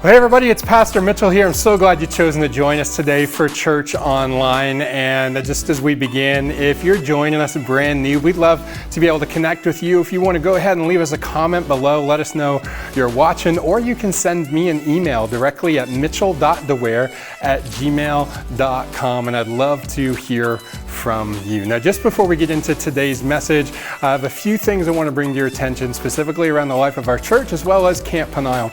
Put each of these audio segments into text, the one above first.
Hey everybody, it's Pastor Mitchell here. I'm so glad you've chosen to join us today for Church Online. And just as we begin, if you're joining us brand new, we'd love to be able to connect with you. If you want to go ahead and leave us a comment below, let us know you're watching, or you can send me an email directly at mitchell.deware@gmail.com, and I'd love to hear from you. Now, just before we get into today's message, I have a few things I want to bring to your attention, specifically around the life of our church as well as Camp Peniel.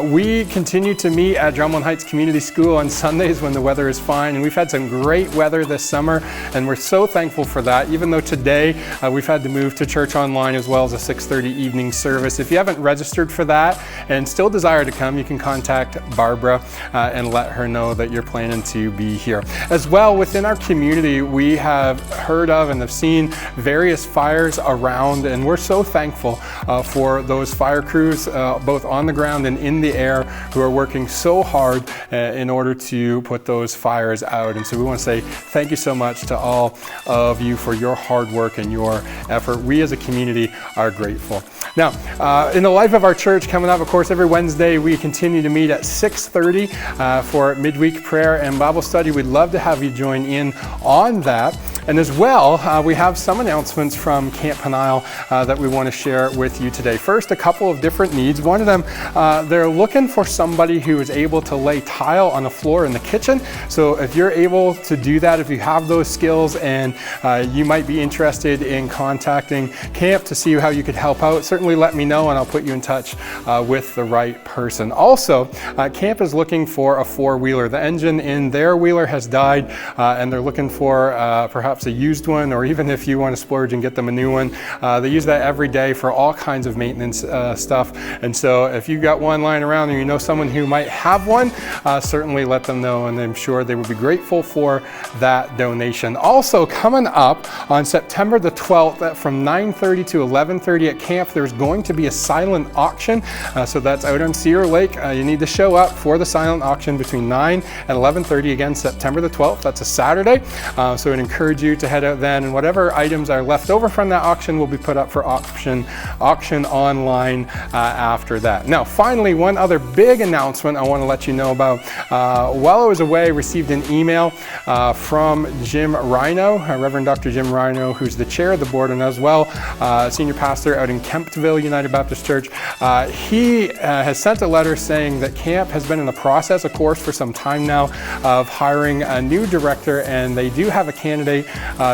We continue to meet at Drumlin Heights Community School on Sundays when the weather is fine, and we've had some great weather this summer, and we're so thankful for that, even though today we've had to move to Church Online as well as a 6:30 evening service. If you haven't registered for that and still desire to come, you can contact Barbara and let her know that you're planning to be here. As well, within our community, we have heard of and have seen various fires around, and we're so thankful for those fire crews, both on the ground and in the air, who are working so hard in order to put those fires out. And so we want to say thank you so much to all of you for your hard work and your effort. We as a community are grateful. Now, in the life of our church coming up, of course, every Wednesday we continue to meet at 6:30 for midweek prayer and Bible study. We'd love to have you join in on that. And as well, we have some announcements from Camp Peniel that we want to share with you today. First, a couple of different needs. One of them, they're looking for somebody who is able to lay tile on the floor in the kitchen. So if you're able to do that, if you have those skills, and you might be interested in contacting Camp to see how you could help out, certainly let me know and I'll put you in touch with the right person. Also, Camp is looking for a four-wheeler. The engine in their wheeler has died, and they're looking for perhaps a used one, or even if you want to splurge and get them a new one. They use that every day for all kinds of maintenance stuff. And so if you got one lying around and you know someone who might have one, certainly let them know, and I'm sure they would be grateful for that donation. Also coming up on September the 12th from 9:30 to 11:30 at Camp, there's going to be a silent auction. So that's out on Cedar Lake. You need to show up for the silent auction between 9 and 11:30, again, September the 12th. That's a Saturday. So I'd encourage you to head out then, and whatever items are left over from that auction will be put up for auction online after that. Now, finally, one other big announcement I want to let you know about. While I was away, I received an email from Jim Rhino, Reverend Dr. Jim Rhino, who's the chair of the board and as well senior pastor out in Kemptville United Baptist Church. He has sent a letter saying that Camp has been in the process, of course, for some time now of hiring a new director, and they do have a candidate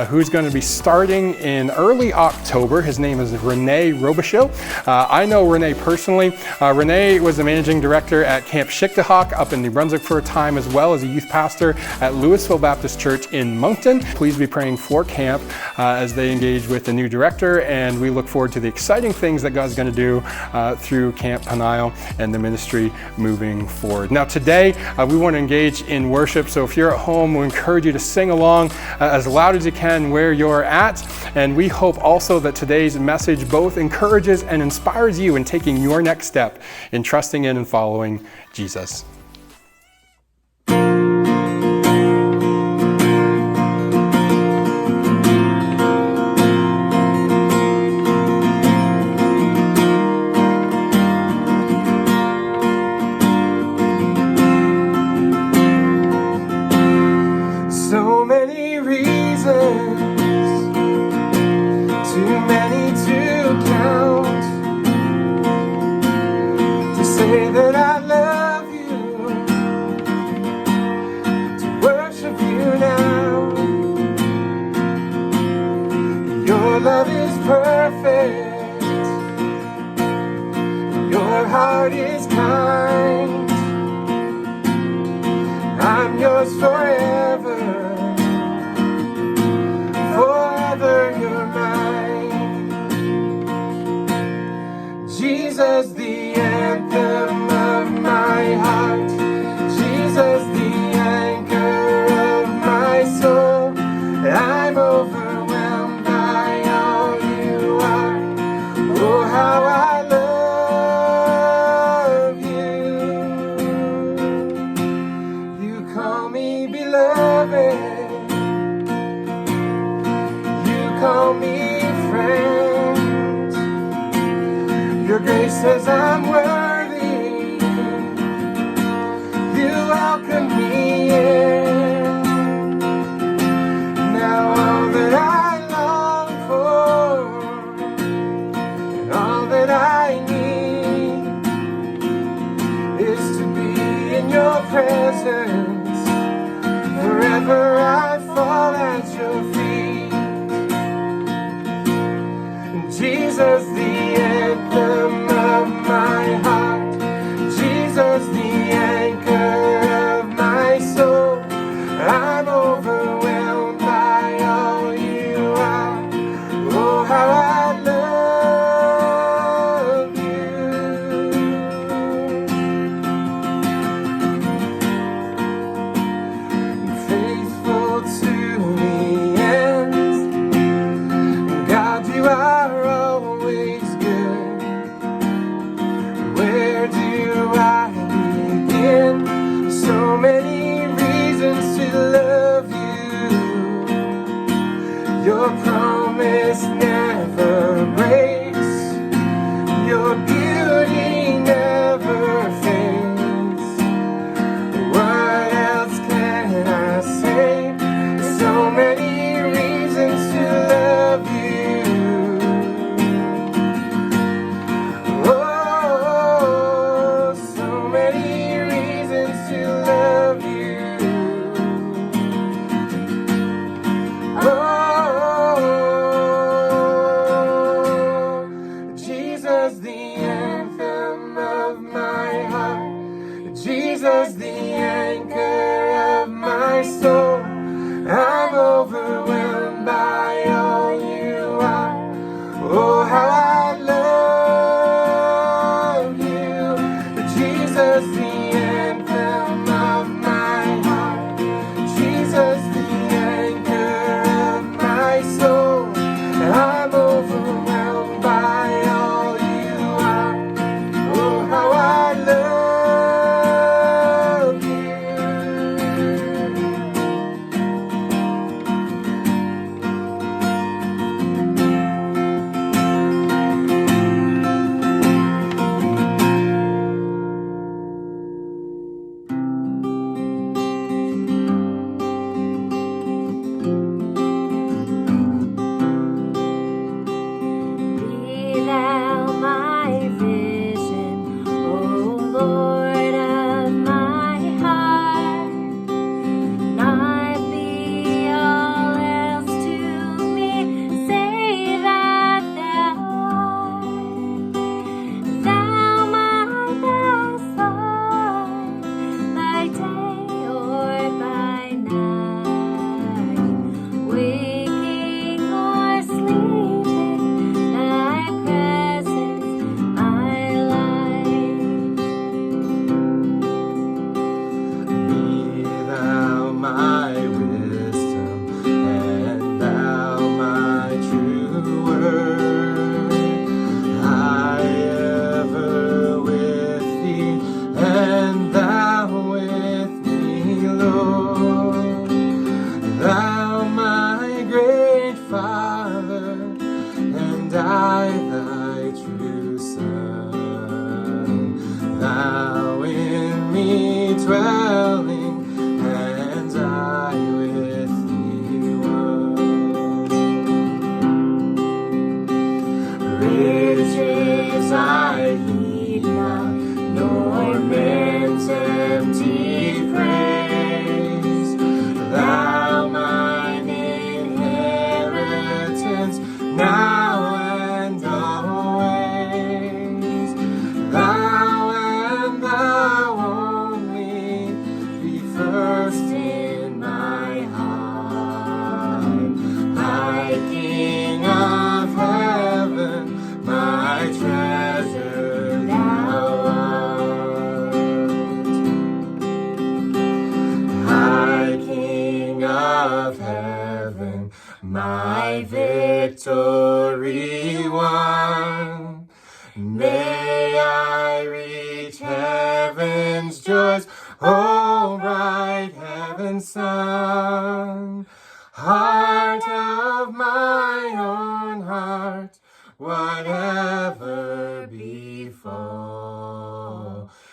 who's going to be starting in early October. His name is Rene Robichaud. I know Rene personally. Rene was the managing director at Camp Shiktahawk up in New Brunswick for a time, as well as a youth pastor at Louisville Baptist Church in Moncton. Please be praying for Camp as they engage with the new director, and we look forward to the exciting things that God's going to do through Camp Peniel and the ministry moving forward. Now today, we want to engage in worship, so if you're at home, we encourage you to sing along as loud as you can where you're at, and we hope also that today's message both encourages and inspires you in taking your next step in trusting in and following Jesus. So many reasons, too many to count, to say that I love you, to worship you now. Your love is perfect, your heart is kind. I'm yours forever, forever you're mine. Jesus, the anthem of my heart. Jesus, the anchor of my soul. I'm overwhelmed by all you are. Oh, how I love you. You call me beloved. Call me friend. Your grace says I'm worthy. is to be in your presence. Forever I fall at your feet. Jesus, the anthem of my heart. Jesus, the anchor of my soul. I'm overwhelmed by all you are. Oh, how I love you. Faithful to the end. God, you are always good. Where do I begin? So many reasons to love you. Your promise never breaks. Your beauty never fades. What else can I say? So many reasons to love you. Oh, so many reasons to love you. Oh, Jesus, the anthem of my heart. Jesus, the anchor of my soul. I'm overwhelmed by all you are. Oh, how I love you. Jesus, the anthem of my heart. Jesus, the anchor of my soul. I'm overwhelmed by all you are. Oh, how I love you. Be thou my vision, O Lord of my heart. Not be all else to me, say that thou art. Thou my best Lord, by day or by night, waking or sleeping, thy presence my life. Be thou my wisdom, and thou my true word. I ever with thee, and thou with me, Lord. Thou my great Father, and I thy true Son. Thou in me dwelling, and I with thee one. Riches I heed not, nor man's empty praise. Thou mine inheritance, now and always. Thou and thou only, be first in my heart. High King of heaven, my treasure thou art. High King of heaven, my victory won. May I reach heaven's joys, oh bright heaven's sun. Heart of my own heart, whatever befall,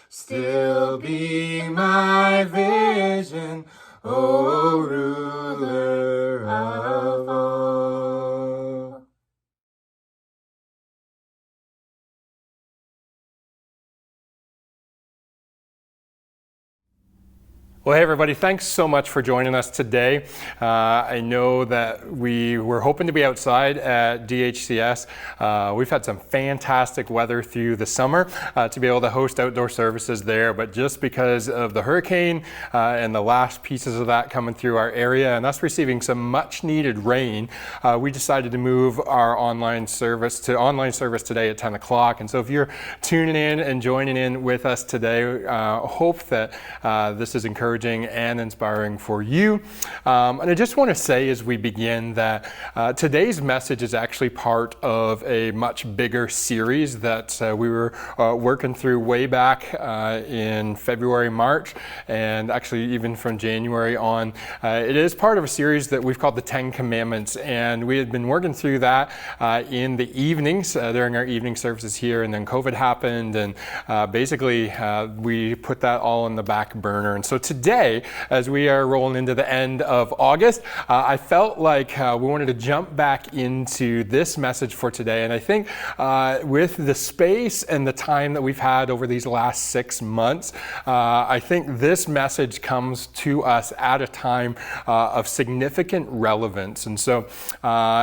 still be my vision, O ruler of all. Well, hey everybody, thanks so much for joining us today. I know that we were hoping to be outside at DHCS. We've had some fantastic weather through the summer to be able to host outdoor services there, but just because of the hurricane and the last pieces of that coming through our area and us receiving some much needed rain, we decided to move our online service today at 10 o'clock. And so if you're tuning in and joining in with us today, hope that this is encouraging and inspiring for you. And I just want to say as we begin that today's message is actually part of a much bigger series that we were working through way back in February, March, and actually even from January on. It is part of a series that we've called the 10 Commandments, and we had been working through that in the evenings during our evening services here, and then COVID happened, and basically we put that all on the back burner. And so today, as we are rolling into the end of August, I felt like we wanted to jump back into this message for today. And I think with the space and the time that we've had over these last 6 months, I think this message comes to us at a time of significant relevance. And so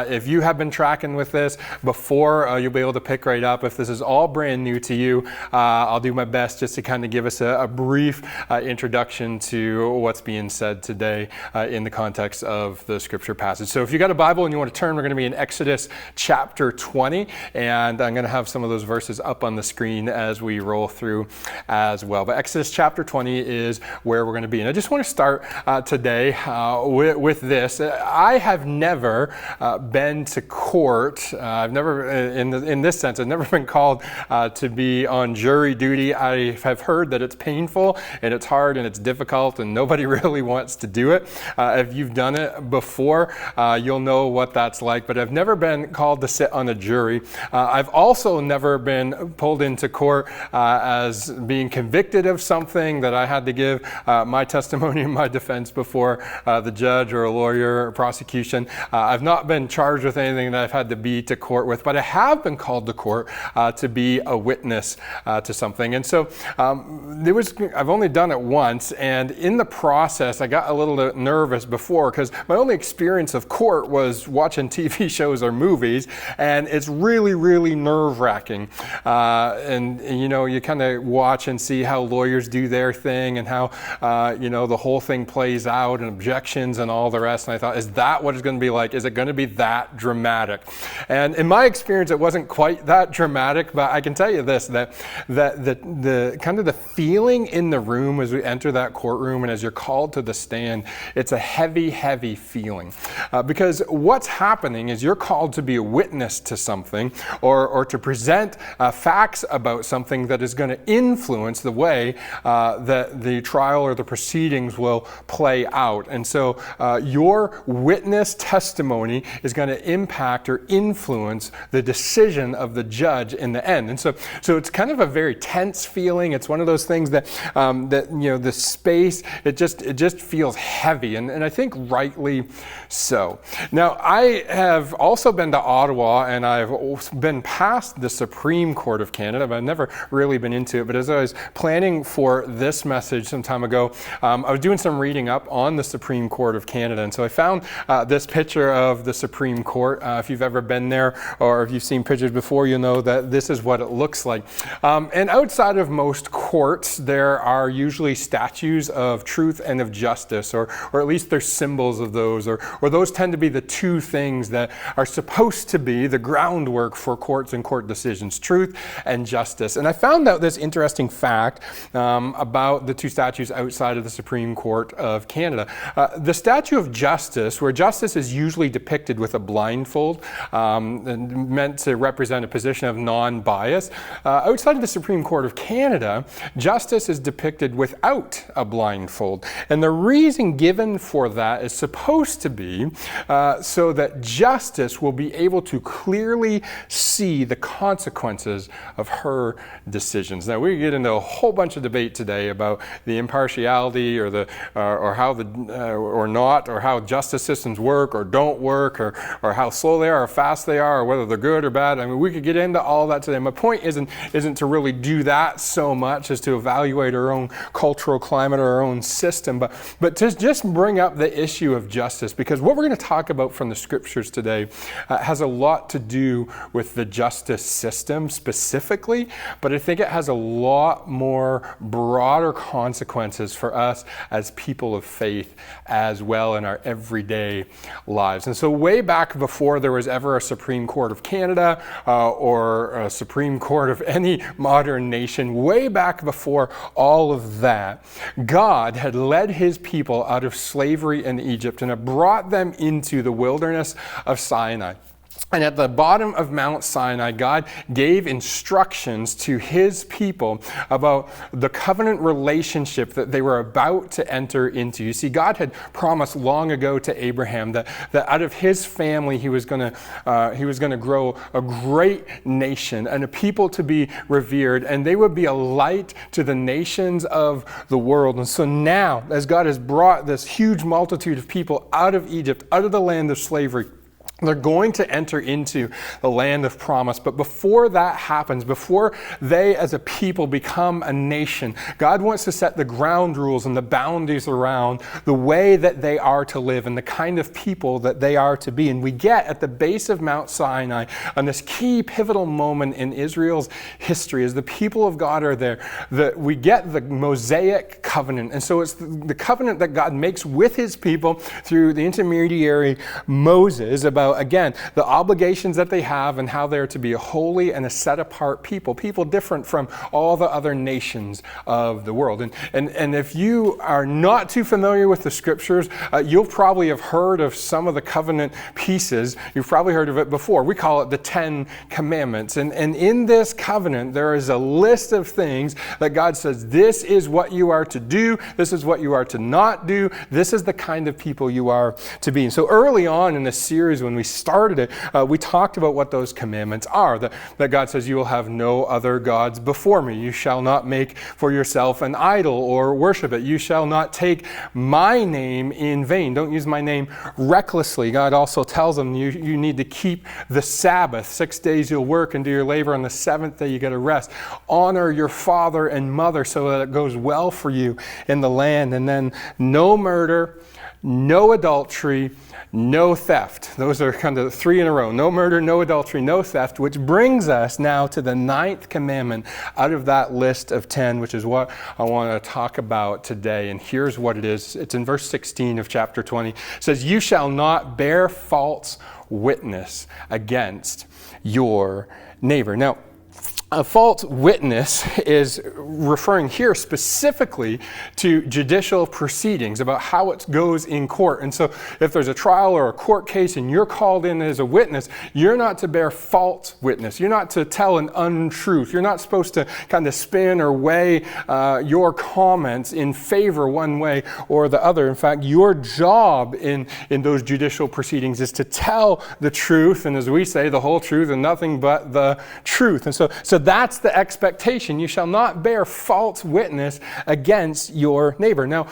if you have been tracking with this before, you'll be able to pick right up. If this is all brand new to you, I'll do my best just to kind of give us a brief introduction to what's being said today in the context of the scripture passage. So if you got a Bible and you want to turn, we're going to be in Exodus chapter 20, and I'm going to have some of those verses up on the screen as we roll through as well. But Exodus chapter 20 is where we're going to be. And I just want to start today with this. I have never been to court. I've never, in this sense, I've never been called to be on jury duty. I have heard that it's painful and it's hard and it's difficult and nobody really wants to do it. If you've done it before, you'll know what that's like, but I've never been called to sit on a jury. I've also never been pulled into court as being convicted of something that I had to give my testimony in my defense before the judge or a lawyer or prosecution. I've not been charged with anything that I've had to be to court with, but I have been called to court to be a witness to something. And so I've only done it once, and in the process I got a little nervous before because my only experience of court was watching TV shows or movies, and it's really, really nerve-wracking. And you know, you kind of watch and see how lawyers do their thing and how the whole thing plays out and objections and all the rest. And I thought, is that what it's going to be like? Is it going to be that dramatic? And in my experience, it wasn't quite that dramatic, but I can tell you this, that the kind of the feeling in the room as we enter that courtroom and as you're called to the stand, it's a heavy, heavy feeling. Because what's happening is you're called to be a witness to something or to present facts about something that is going to influence the way that the trial or the proceedings will play out. And so your witness testimony is going to impact or influence the decision of the judge in the end. And so it's kind of a very tense feeling. It's one of those things that the space, it just feels heavy, and I think rightly so. Now, I have also been to Ottawa, and I've been past the Supreme Court of Canada, but I've never really been into it. But as I was planning for this message some time ago, I was doing some reading up on the Supreme Court of Canada, and so I found this picture of the Supreme Court. If you've ever been there or if you've seen pictures before, you know that this is what it looks like. And outside of most courts, there are usually statues of truth and of justice, or at least there's symbols of those, or those tend to be the two things that are supposed to be the groundwork for courts and court decisions, truth and justice. And I found out this interesting fact about the two statues outside of the Supreme Court of Canada. The statue of justice, where justice is usually depicted with a blindfold, meant to represent a position of non-bias. Outside of the Supreme Court of Canada, justice is depicted without a blindfold. And the reason given for that is supposed to be so that justice will be able to clearly see the consequences of her decisions. Now, we get into a whole bunch of debate today about the impartiality or how justice systems work or don't work, or how slow they are or fast they are, or whether they're good or bad. I mean, we could get into all that today. My point isn't to really do that so much as to evaluate our own cultural climate or our own system, but to just bring up the issue of justice, because what we're going to talk about from the scriptures today has a lot to do with the justice system specifically, but I think it has a lot more broader consequences for us as people of faith as well in our everyday lives. And so way back before there was ever a Supreme Court of Canada or a Supreme Court of any modern nation, way back before all of that, God had led his people out of slavery in Egypt and had brought them into the wilderness of Sinai. And at the bottom of Mount Sinai, God gave instructions to his people about the covenant relationship that they were about to enter into. You see, God had promised long ago to Abraham that out of his family he was going to grow a great nation and a people to be revered, and they would be a light to the nations of the world. And so now, as God has brought this huge multitude of people out of Egypt, out of the land of slavery, they're going to enter into the land of promise. But before that happens, before they as a people become a nation, God wants to set the ground rules and the boundaries around the way that they are to live and the kind of people that they are to be. And we get at the base of Mount Sinai on this key pivotal moment in Israel's history as the people of God are there, that we get the Mosaic covenant. And so it's the covenant that God makes with his people through the intermediary Moses about, again, the obligations that they have and how they're to be a holy and a set-apart people different from all the other nations of the world. And if you are not too familiar with the scriptures, you'll probably have heard of some of the covenant pieces. You've probably heard of it before. We call it the 10 Commandments. And in this covenant, there is a list of things that God says, this is what you are to do, this is what you are to not do, this is the kind of people you are to be. And so early on in this series, when we started it, we talked about what those commandments are. That God says, you will have no other gods before me. You shall not make for yourself an idol or worship it. You shall not take my name in vain. Don't use my name recklessly. God also tells them you need to keep the Sabbath. 6 days you'll work and do your labor. On the seventh day you get a rest. Honor your father and mother so that it goes well for you in the land. And then no murder, no adultery, no theft. Those are kind of three in a row. No murder, no adultery, no theft, which brings us now to the 9th commandment out of that list of 10, which is what I want to talk about today. And here's what it is. It's in verse 16 of chapter 20. It says, you shall not bear false witness against your neighbor. Now, a false witness is referring here specifically to judicial proceedings, about how it goes in court. And so if there's a trial or a court case and you're called in as a witness, you're not to bear false witness. You're not to tell an untruth. You're not supposed to kind of spin or weigh your comments in favor one way or the other. In fact, your job in those judicial proceedings is to tell the truth, and as we say, the whole truth and nothing but the truth. And so that's the expectation. You shall not bear false witness against your neighbor. Now,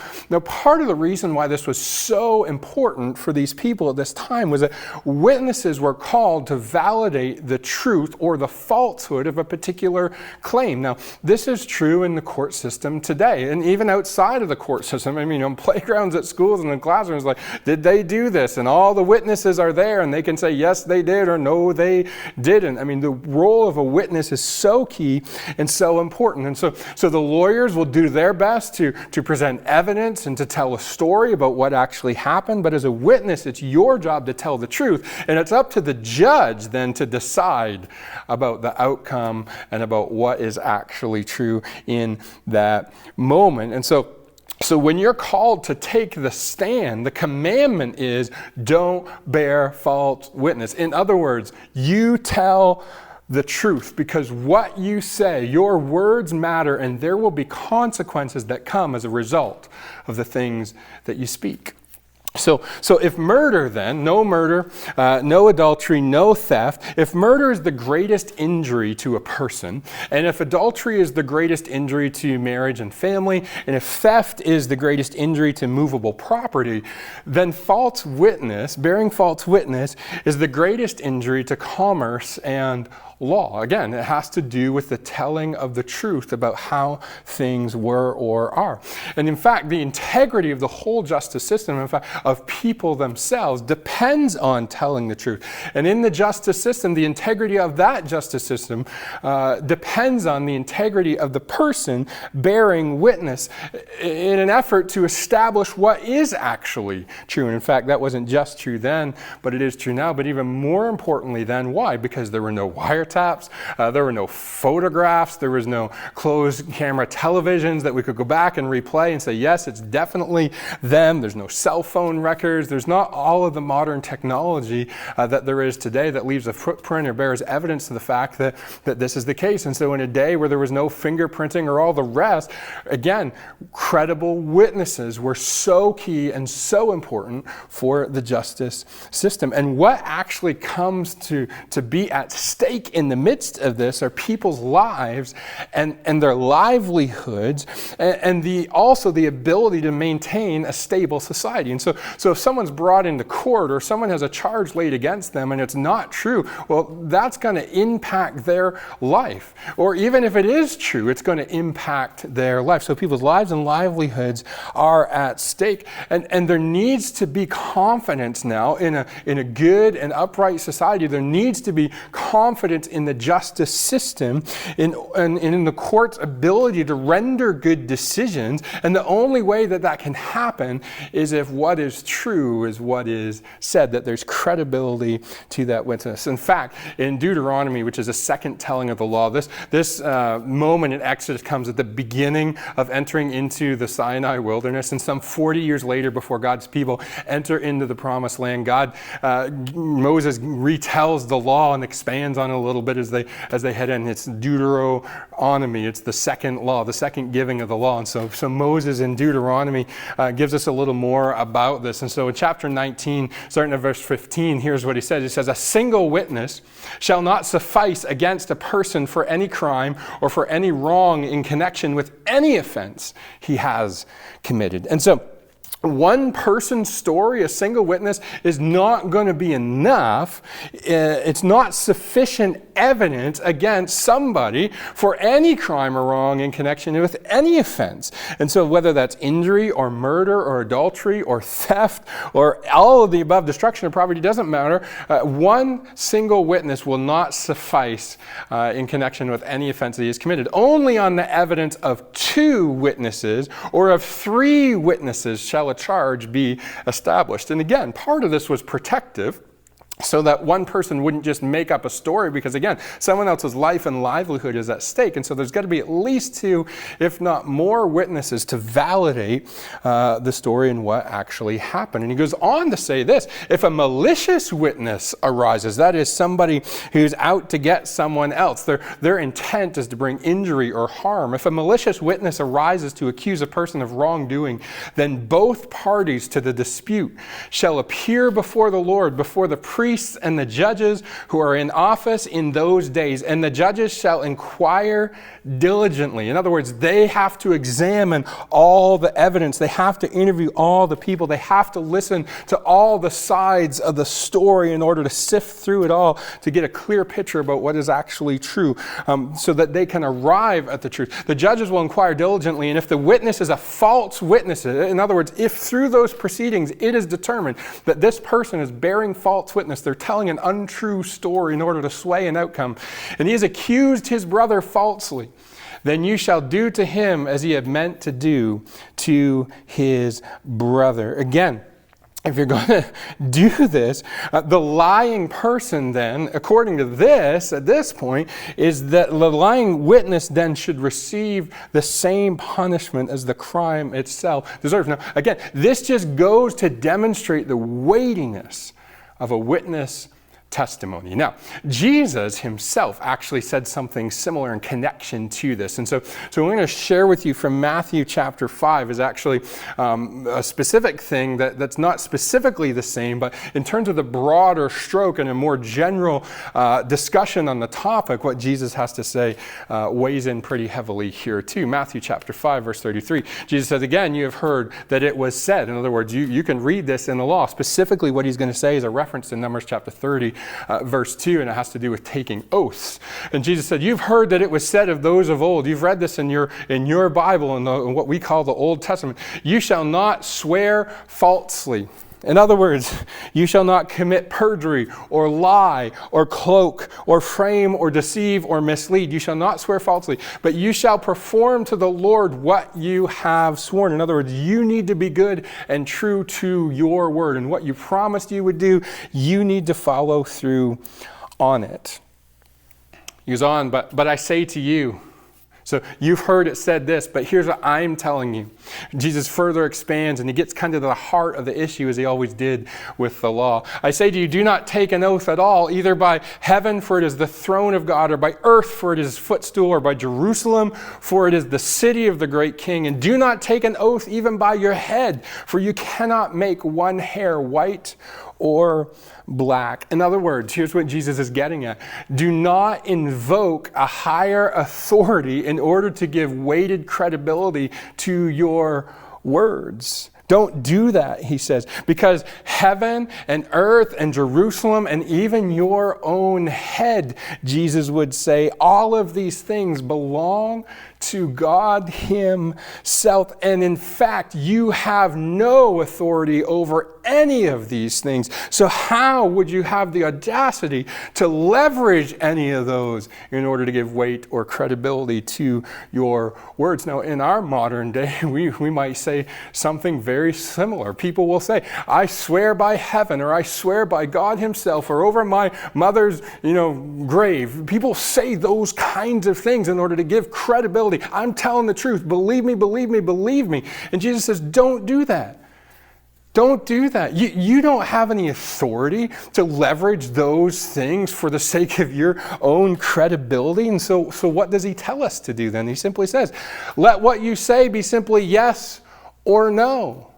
part of the reason why this was so important for these people at this time was that witnesses were called to validate the truth or the falsehood of a particular claim. Now, this is true in the court system today, and even outside of the court system. I mean, on playgrounds at schools and in classrooms, like, did they do this? And all the witnesses are there, and they can say, yes, they did, or no, they didn't. I mean, the role of a witness is so key and so important. And so the lawyers will do their best to present evidence and to tell a story about what actually happened. But as a witness, it's your job to tell the truth. And it's up to the judge then to decide about the outcome and about what is actually true in that moment. And so when you're called to take the stand, the commandment is don't bear false witness. In other words, you tell the truth, because what you say, your words matter, and there will be consequences that come as a result of the things that you speak. So if murder then, no murder, no adultery, no theft, if murder is the greatest injury to a person, and if adultery is the greatest injury to marriage and family, and if theft is the greatest injury to movable property, then bearing false witness is the greatest injury to commerce and law. Again, it has to do with the telling of the truth about how things were or are. And in fact, the integrity of the whole justice system, in fact, of people themselves, depends on telling the truth. And in the justice system, the integrity of that justice system depends on the integrity of the person bearing witness in an effort to establish what is actually true. And in fact, that wasn't just true then, but it is true now. But even more importantly then, why? Because there were no wiretaps, there were no photographs, there was no closed camera televisions that we could go back and replay and say, yes, it's definitely them. There's no cell phone records. There's not all of the modern technology that there is today that leaves a footprint or bears evidence to the fact that this is the case. And so in a day where there was no fingerprinting or all the rest, again, credible witnesses were so key and so important for the justice system. And what actually comes to be at stake in the midst of this are people's lives and their livelihoods and also the ability to maintain a stable society. And so if someone's brought into court or someone has a charge laid against them and it's not true, well, that's going to impact their life. Or even if it is true, it's going to impact their life. So people's lives and livelihoods are at stake. And there needs to be confidence now in a good and upright society. There needs to be confidence in the justice system and in the court's ability to render good decisions. And the only way that can happen is if what is true is what is said, that there's credibility to that witness. In fact, in Deuteronomy, which is a second telling of the law, this moment in Exodus comes at the beginning of entering into the Sinai wilderness, and some 40 years later, before God's people enter into the promised land, Moses retells the law and expands on it a little bit as they head in. It's Deuteronomy. It's the second law, the second giving of the law. And so Moses in Deuteronomy gives us a little more about this. And so in chapter 19, starting at verse 15, here's what he says. He says, "A single witness shall not suffice against a person for any crime or for any wrong in connection with any offense he has committed." And so one person's story, a single witness, is not going to be enough. It's not sufficient evidence against somebody for any crime or wrong in connection with any offense. And so whether that's injury or murder or adultery or theft or all of the above, destruction of property, doesn't matter. One single witness will not suffice in connection with any offense that he has committed. Only on the evidence of 2 witnesses or of 3 witnesses shall a charge be established. And again, part of this was protective, so that one person wouldn't just make up a story, because again, someone else's life and livelihood is at stake. And so there's got to be at least 2, if not more, witnesses to validate the story and what actually happened. And he goes on to say this: if a malicious witness arises, that is somebody who's out to get someone else, their intent is to bring injury or harm. If a malicious witness arises to accuse a person of wrongdoing, then both parties to the dispute shall appear before the Lord, before the priests and the judges who are in office in those days, and the judges shall inquire diligently. In other words, they have to examine all the evidence. They have to interview all the people. They have to listen to all the sides of the story in order to sift through it all to get a clear picture about what is actually true, so that they can arrive at the truth. The judges will inquire diligently, and if the witness is a false witness, in other words, if through those proceedings it is determined that this person is bearing false witness, they're telling an untrue story in order to sway an outcome, and he has accused his brother falsely, then you shall do to him as ye have meant to do to his brother. Again, if you're going to do this, the lying person then, according to this, at this point, is that the lying witness then should receive the same punishment as the crime itself deserves. Now, again, this just goes to demonstrate the weightiness of a witness testimony. Now, Jesus himself actually said something similar in connection to this. And so I'm going to share with you from Matthew chapter 5 is actually a specific thing that's not specifically the same, but in terms of the broader stroke and a more general discussion on the topic, what Jesus has to say weighs in pretty heavily here too. Matthew chapter 5, verse 33. Jesus says, again, you have heard that it was said. In other words, you can read this in the law. Specifically, what he's going to say is a reference to Numbers chapter 30, verse 2, and it has to do with taking oaths. And Jesus said, you've heard that it was said of those of old, you've read this in your Bible, in what we call the Old Testament, you shall not swear falsely. In other words, you shall not commit perjury or lie or cloak or frame or deceive or mislead. You shall not swear falsely, but you shall perform to the Lord what you have sworn. In other words, you need to be good and true to your word. And what you promised you would do, you need to follow through on it. He goes on, but I say to you. So you've heard it said this, but here's what I'm telling you. Jesus further expands, and he gets kind of to the heart of the issue, as he always did with the law. I say to you, do not take an oath at all, either by heaven, for it is the throne of God, or by earth, for it is his footstool, or by Jerusalem, for it is the city of the great king. And do not take an oath even by your head, for you cannot make one hair white or black. In other words, here's what Jesus is getting at. Do not invoke a higher authority in order to give weighted credibility to your words. Don't do that, he says, because heaven and earth and Jerusalem and even your own head, Jesus would say, all of these things belong to God himself. And in fact, you have no authority over any of these things. So how would you have the audacity to leverage any of those in order to give weight or credibility to your words? Now, in our modern day, we might say something very similar. People will say, I swear by heaven, or I swear by God himself, or over my mother's, grave. People say those kinds of things in order to give credibility. I'm telling the truth. Believe me, believe me, believe me. And Jesus says, don't do that. Don't do that. You don't have any authority to leverage those things for the sake of your own credibility. And so what does he tell us to do then? He simply says, let what you say be simply yes or no.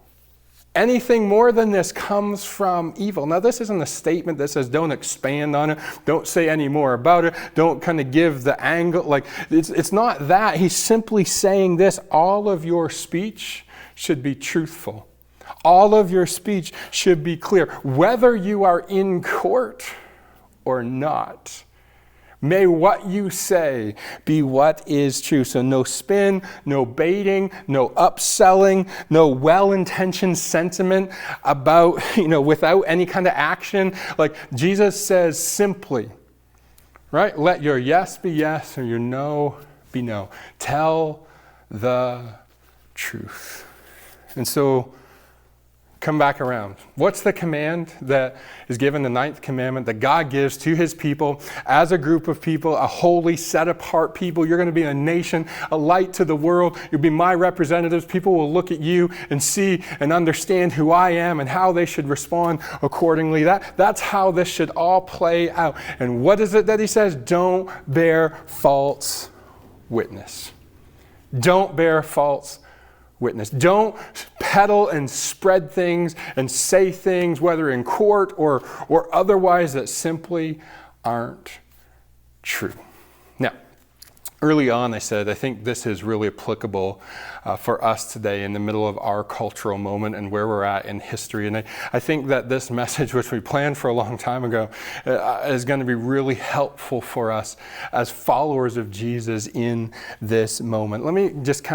Anything more than this comes from evil. Now, this isn't a statement that says don't expand on it, don't say any more about it, don't kind of give the angle. Like, it's not that. He's simply saying this: all of your speech should be truthful. All of your speech should be clear, whether you are in court or not. May what you say be what is true. So no spin, no baiting, no upselling, no well-intentioned sentiment about, without any kind of action. Like Jesus says simply, right? Let your yes be yes or your no be no. Tell the truth. And so come back around. What's the command that is given, the 9th commandment that God gives to his people as a group of people, a holy, set-apart people? You're going to be a nation, a light to the world. You'll be my representatives. People will look at you and see and understand who I am and how they should respond accordingly. That's how this should all play out. And what is it that he says? Don't bear false witness. Don't bear false witness. Don't peddle and spread things and say things, whether in court or otherwise, that simply aren't true. Now, early on, I said, I think this is really applicable for us today in the middle of our cultural moment and where we're at in history. And I think that this message, which we planned for a long time ago, is going to be really helpful for us as followers of Jesus in this moment. Let me just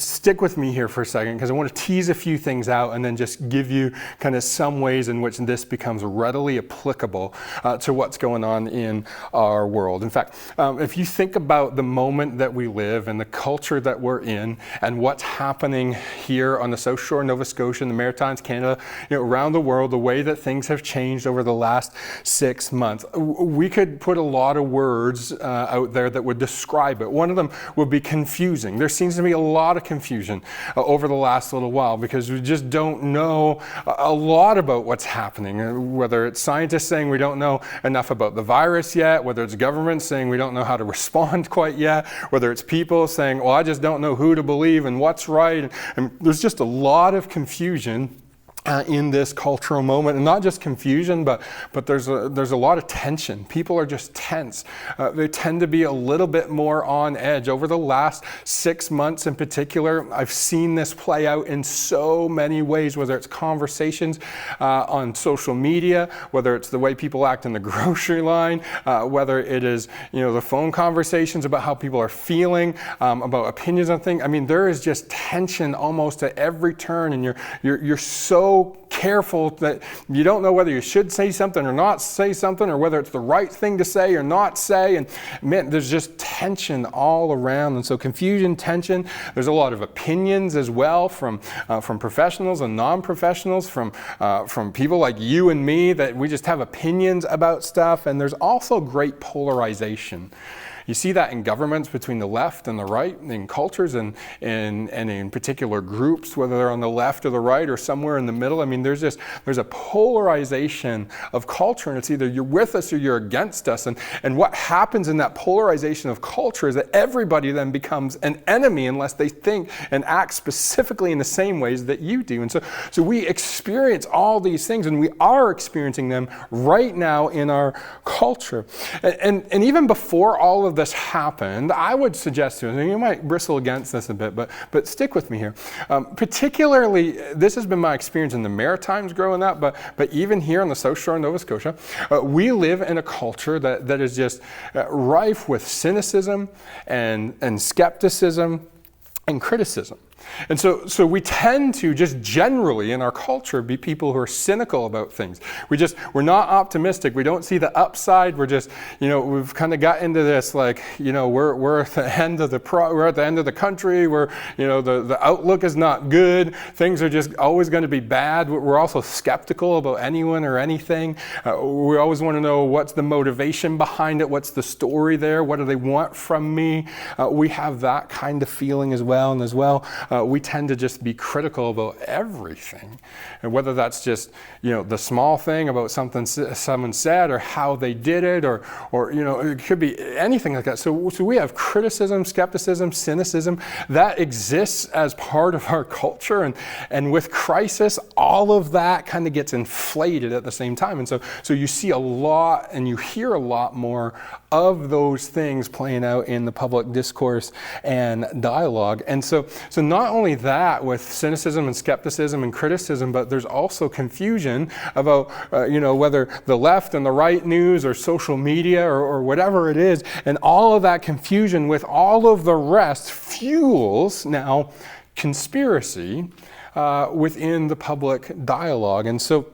stick with me here for a second, because I want to tease a few things out and then just give you kind of some ways in which this becomes readily applicable to what's going on in our world. In fact, if you think about the moment that we live and the culture that we're in and what's happening here on the South Shore of Nova Scotia and the Maritimes, Canada, around the world, the way that things have changed over the last 6 months. We could put a lot of words out there that would describe it. One of them would be confusing. There seems to be a lot of confusion over the last little while because we just don't know a lot about what's happening. Whether it's scientists saying we don't know enough about the virus yet, whether it's government saying we don't know how to respond quite yet, whether it's people saying, well, I just don't know who to believe and what's right. And there's just a lot of confusion in this cultural moment, and not just confusion, but there's a lot of tension. People are just tense. They tend to be a little bit more on edge. Over the last 6 months in particular, I've seen this play out in so many ways, whether it's conversations on social media, whether it's the way people act in the grocery line, whether it is the phone conversations about how people are feeling, about opinions on things. I mean, there is just tension almost at every turn, and you're so careful that you don't know whether you should say something or not say something, or whether it's the right thing to say or not say. And man, there's just tension all around. And so confusion, tension, there's a lot of opinions as well from professionals and non-professionals, from people like you and me, that we just have opinions about stuff. And there's also great polarization. You see that in governments between the left and the right, in cultures and in particular groups, whether they're on the left or the right or somewhere in the middle. I mean, there's a polarization of culture, and it's either you're with us or you're against us. And what happens in that polarization of culture is that everybody then becomes an enemy unless they think and act specifically in the same ways that you do. And so we experience all these things, and we are experiencing them right now in our culture. And even before all of this happened, I would suggest to you, and you might bristle against this a bit, but stick with me here. Particularly, this has been my experience in the Maritimes growing up, but even here on the South Shore of Nova Scotia, we live in a culture that is just rife with cynicism and skepticism and criticism. And so we tend to just generally in our culture be people who are cynical about things. We're not optimistic. We don't see the upside. We're just, we've kind of got into this like, we're at the end of we're at the end of the country. We're, the outlook is not good. Things are just always going to be bad. We're also skeptical about anyone or anything. We always want to know what's the motivation behind it. What's the story there? What do they want from me? We have that kind of feeling as well. And as well, we tend to just be critical about everything, and whether that's just the small thing about something someone said or how they did it, or it could be anything like that. So we have criticism, skepticism, cynicism that exists as part of our culture, and with crisis, all of that kind of gets inflated at the same time. And so you see a lot and you hear a lot more of those things playing out in the public discourse and dialogue. And so not only that with cynicism and skepticism and criticism, but there's also confusion about whether the left and the right news or social media or whatever it is, and all of that confusion with all of the rest fuels now conspiracy within the public dialogue. And so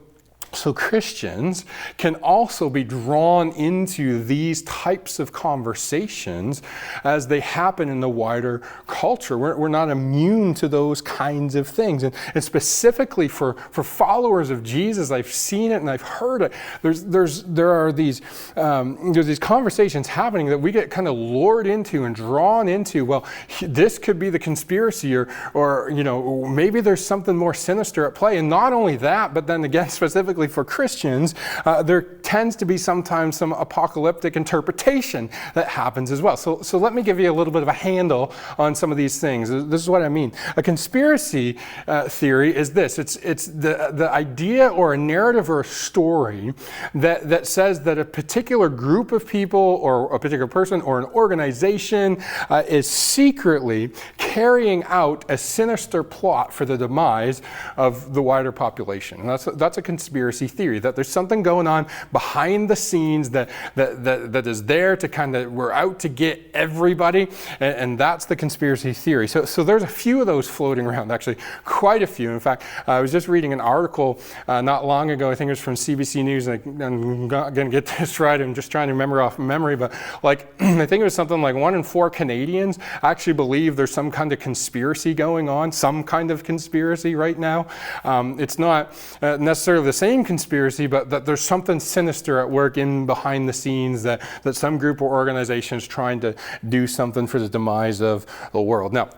Christians can also be drawn into these types of conversations as they happen in the wider culture. We're not immune to those kinds of things. And specifically for followers of Jesus, I've seen it and I've heard it. There are these conversations happening that we get kind of lured into and drawn into. Well, this could be the conspiracy, or maybe there's something more sinister at play. And not only that, but then again, specifically for Christians, there tends to be sometimes some apocalyptic interpretation that happens as well. So let me give you a little bit of a handle on some of these things. This is what I mean. A conspiracy theory is this. It's the idea or a narrative or a story that says that a particular group of people or a particular person or an organization is secretly carrying out a sinister plot for the demise of the wider population. And that's a conspiracy theory, that there's something going on behind the scenes that is there to kind of, we're out to get everybody, and that's the conspiracy theory. So there's a few of those floating around, actually quite a few. In fact, I was just reading an article not long ago, I think it was from CBC News, and I'm not going to get this right, I'm just trying to remember off memory, but like I think it was something like 1 in 4 Canadians actually believe there's some kind of conspiracy going on, some kind of conspiracy right now. It's not necessarily the same conspiracy, but that there's something sinister at work in behind the scenes, that some group or organization is trying to do something for the demise of the world. Now,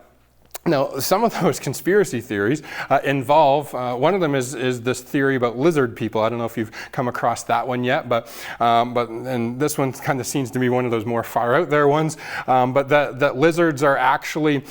Now, some of those conspiracy theories involve, one of them is this theory about lizard people. I don't know if you've come across that one yet, but and this one kind of seems to be one of those more far out there ones, but that lizards are actually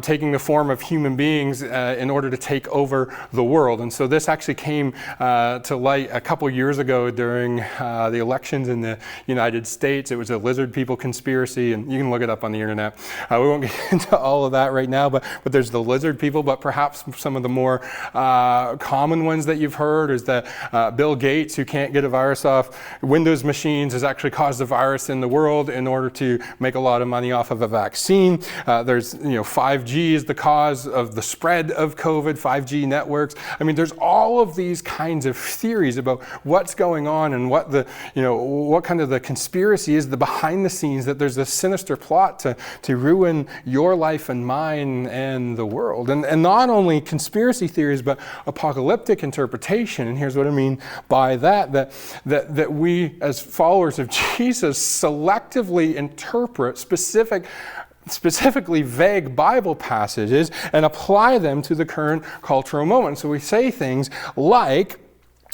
taking the form of human beings in order to take over the world. And so this actually came to light a couple years ago during the elections in the United States. It was a lizard people conspiracy, and you can look it up on the internet. We won't get into all of that right now, but there's the lizard people, but perhaps some of the more common ones that you've heard is that Bill Gates, who can't get a virus off Windows machines, has actually caused a virus in the world in order to make a lot of money off of a vaccine. There's 5G is the cause of the spread of COVID, 5G networks. I mean, there's all of these kinds of theories about what's going on and what what kind of the conspiracy is, the behind the scenes, that there's a sinister plot to ruin your life and mine and the world. And not only conspiracy theories, but apocalyptic interpretation. And here's what I mean by that we as followers of Jesus selectively interpret specifically vague Bible passages and apply them to the current cultural moment. So we say things like,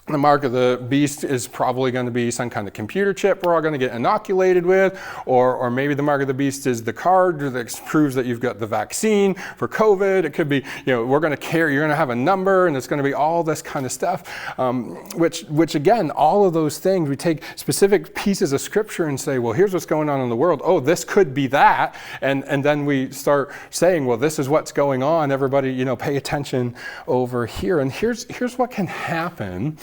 the mark of the beast is probably going to be some kind of computer chip we're all going to get inoculated with, or maybe the mark of the beast is the card that proves that you've got the vaccine for COVID. It could be, we're going to carry, you're going to have a number, and it's going to be all this kind of stuff, which again, all of those things, we take specific pieces of scripture and say, well, here's what's going on in the world. Oh, this could be that. And then we start saying, well, this is what's going on. Everybody, pay attention over here. And here's what can happen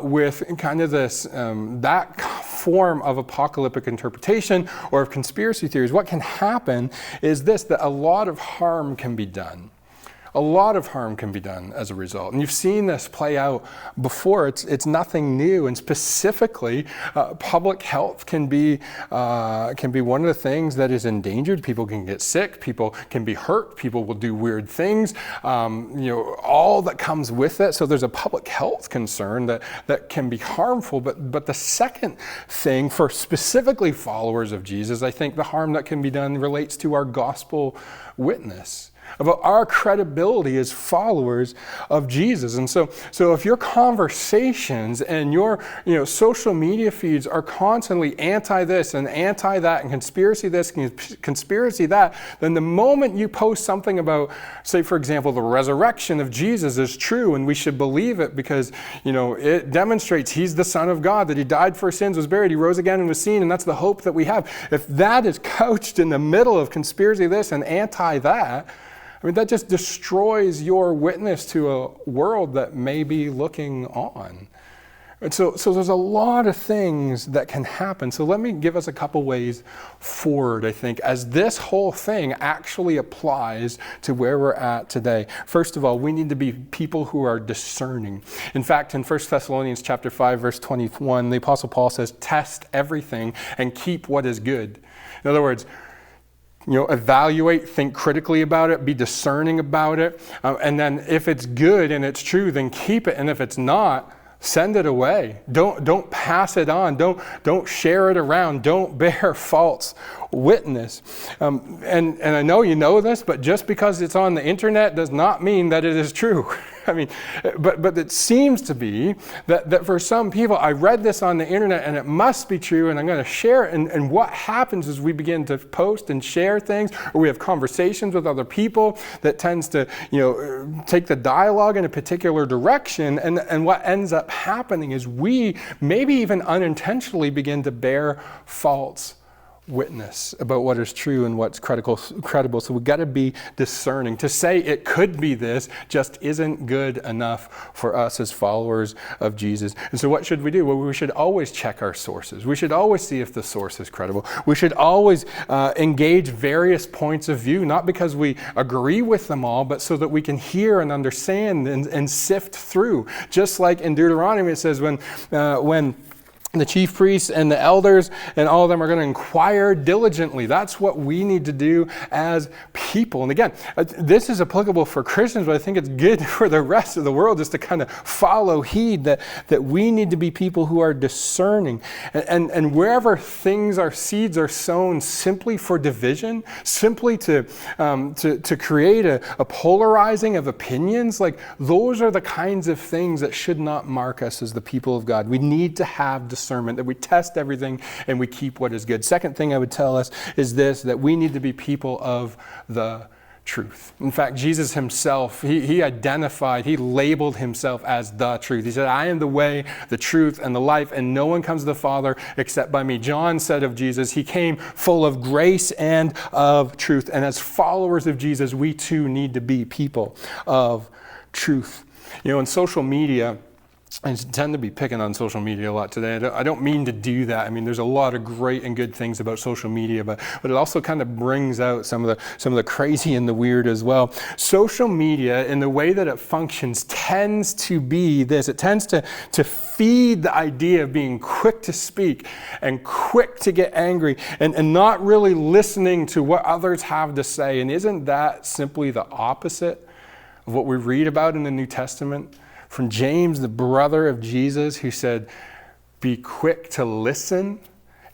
with kind of this, that form of apocalyptic interpretation or of conspiracy theories. What can happen is this, that a lot of harm can be done. A lot of harm can be done as a result. And you've seen this play out before. It's nothing new. And specifically, public health can be one of the things that is endangered. People can get sick. People can be hurt. People will do weird things. All that comes with it. So there's a public health concern that can be harmful. But the second thing for specifically followers of Jesus, I think the harm that can be done relates to our gospel witness, about our credibility as followers of Jesus. And so if your conversations and your social media feeds are constantly anti this and anti that and conspiracy this and conspiracy that, then the moment you post something about, say for example, the resurrection of Jesus is true and we should believe it because it demonstrates he's the Son of God, that he died for our sins, was buried, he rose again and was seen, and that's the hope that we have. If that is couched in the middle of conspiracy this and anti that, that just destroys your witness to a world that may be looking on. And so there's a lot of things that can happen. So let me give us a couple ways forward, I think, as this whole thing actually applies to where we're at today. First of all, we need to be people who are discerning. In fact, in 1 Thessalonians chapter 5, verse 21, the Apostle Paul says, test everything and keep what is good. In other words, evaluate, think critically about it, be discerning about it. And then if it's good and it's true, then keep it. And if it's not, send it away. Don't pass it on. Don't share it around. Don't bear false witness. And I know you know this, but just because it's on the internet does not mean that it is true. But it seems to be that for some people, I read this on the internet and it must be true and I'm going to share it. And what happens is we begin to post and share things, or we have conversations with other people that tends to, take the dialogue in a particular direction. And what ends up happening is we maybe even unintentionally begin to bear false witness about what is true and what's credible. So we've got to be discerning. To say it could be this just isn't good enough for us as followers of Jesus. And so what should we do? Well, we should always check our sources. We should always see if the source is credible. We should always engage various points of view, not because we agree with them all, but so that we can hear and understand and sift through. Just like in Deuteronomy, it says when The chief priests and the elders and all of them are going to inquire diligently. That's what we need to do as people. And again, this is applicable for Christians, but I think it's good for the rest of the world just to kind of follow heed that we need to be people who are discerning. And wherever seeds are sown simply for division, simply to create a polarizing of opinions, like those are the kinds of things that should not mark us as the people of God. We need to have discernment, that we test everything and we keep what is good. Second thing I would tell us is this, that we need to be people of the truth. In fact, Jesus himself, he identified, he labeled himself as the truth. He said, I am the way, the truth, and the life, and no one comes to the Father except by me. John said of Jesus, he came full of grace and of truth. And as followers of Jesus, we too need to be people of truth. You know, in social media, I tend to be picking on social media a lot today. I don't mean to do that. I mean, there's a lot of great and good things about social media, but it also kind of brings out some of the crazy and the weird as well. Social media, in the way that it functions, tends to be this. It tends to feed the idea of being quick to speak and quick to get angry and not really listening to what others have to say. And isn't that simply the opposite of what we read about in the New Testament? From James, the brother of Jesus, who said, be quick to listen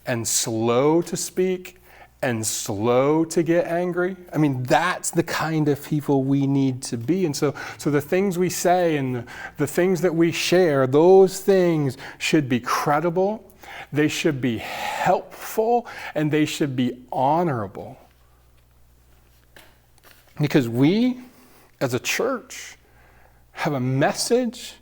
and slow to speak and slow to get angry. I mean, that's the kind of people we need to be. And so the things we say and the things that we share, those things should be credible, they should be helpful, and they should be honorable. Because we, as a church, have a message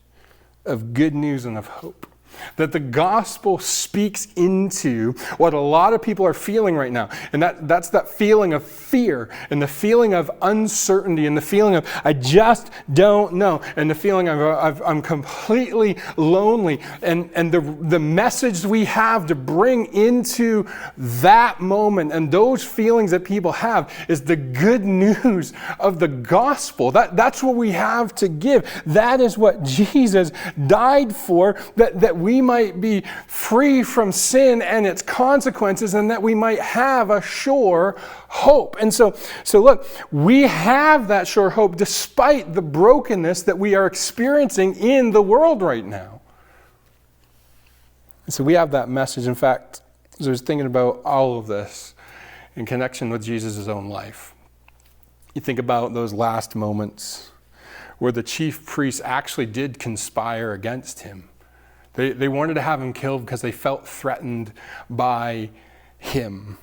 of good news and of hope. That the gospel speaks into what a lot of people are feeling right now. And that's that feeling of fear and the feeling of uncertainty and the feeling of I just don't know and the feeling of I'm completely lonely. And the message we have to bring into that moment and those feelings that people have is the good news of the gospel. That's what we have to give. That is what Jesus died for, that we might be free from sin and its consequences, and that we might have a sure hope. And so look, we have that sure hope despite the brokenness that we are experiencing in the world right now. And so we have that message. In fact, as I was thinking about all of this in connection with Jesus' own life, you think about those last moments where the chief priests actually did conspire against him. They wanted to have him killed because they felt threatened by him.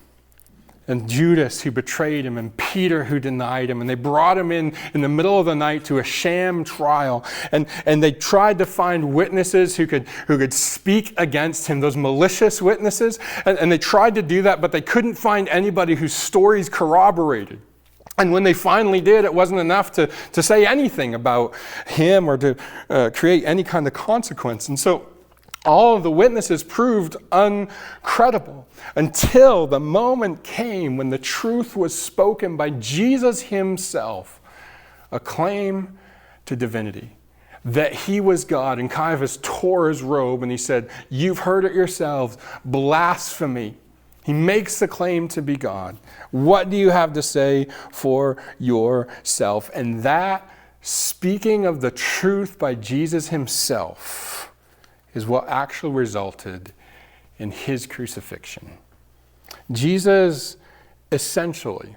And Judas, who betrayed him, and Peter, who denied him. And they brought him in the middle of the night to a sham trial. And they tried to find witnesses who could speak against him, those malicious witnesses. And they tried to do that, but they couldn't find anybody whose stories corroborated. And when they finally did, it wasn't enough to say anything about him or to create any kind of consequence. And so all of the witnesses proved uncredible until the moment came when the truth was spoken by Jesus himself, a claim to divinity, that he was God. And Caiaphas tore his robe and he said, "You've heard it yourselves, blasphemy." He makes the claim to be God. What do you have to say for yourself? And that, speaking of the truth by Jesus himself, is what actually resulted in his crucifixion. Jesus essentially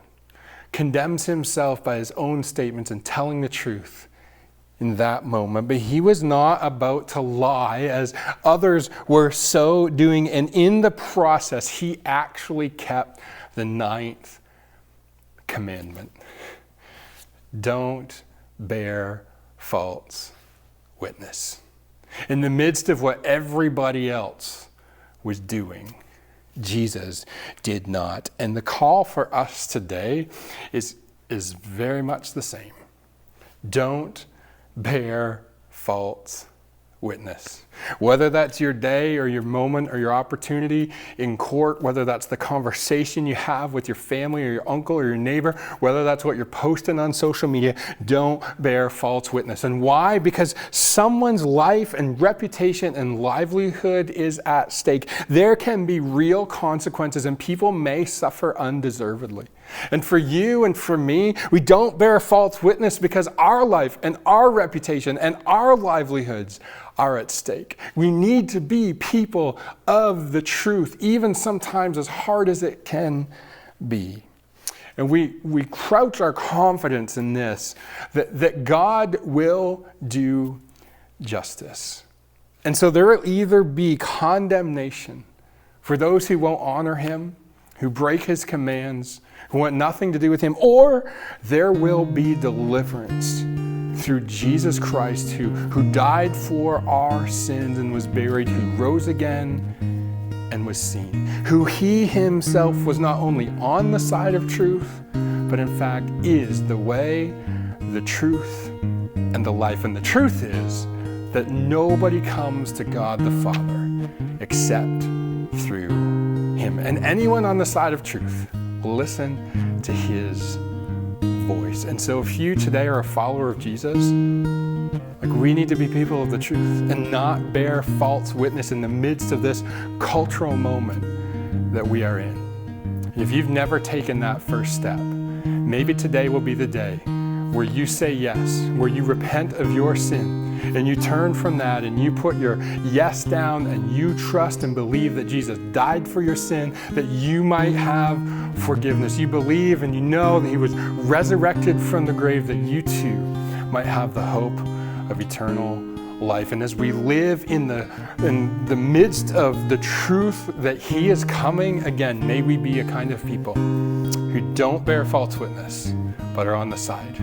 condemns himself by his own statements and telling the truth in that moment. But he was not about to lie as others were so doing. And in the process, he actually kept the 9th commandment. Don't bear false witness. In the midst of what everybody else was doing, Jesus did not. And the call for us today is very much the same. Don't bear false witness. Whether that's your day or your moment or your opportunity in court, whether that's the conversation you have with your family or your uncle or your neighbor, whether that's what you're posting on social media, don't bear false witness. And why? Because someone's life and reputation and livelihood is at stake. There can be real consequences and people may suffer undeservedly. And for you and for me, we don't bear false witness because our life and our reputation and our livelihoods are at stake. We need to be people of the truth, even sometimes as hard as it can be. And we crouch our confidence in this, that God will do justice. And so there will either be condemnation for those who won't honor him, who break his commands, who want nothing to do with him, or there will be deliverance through Jesus Christ, who died for our sins and was buried, who rose again and was seen, who he himself was not only on the side of truth, but in fact is the way, the truth, and the life. And the truth is that nobody comes to God the Father except through him. And anyone on the side of truth will listen to his voice. And so if you today are a follower of Jesus, we need to be people of the truth and not bear false witness in the midst of this cultural moment that we are in. And if you've never taken that first step, maybe today will be the day where you say yes, where you repent of your sin and you turn from that and you put your yes down and you trust and believe that Jesus died for your sin, that you might have forgiveness. You believe and you know that he was resurrected from the grave, that you too might have the hope of eternal life. And as we live in the midst of the truth that he is coming again, may we be a kind of people who don't bear false witness, but are on the side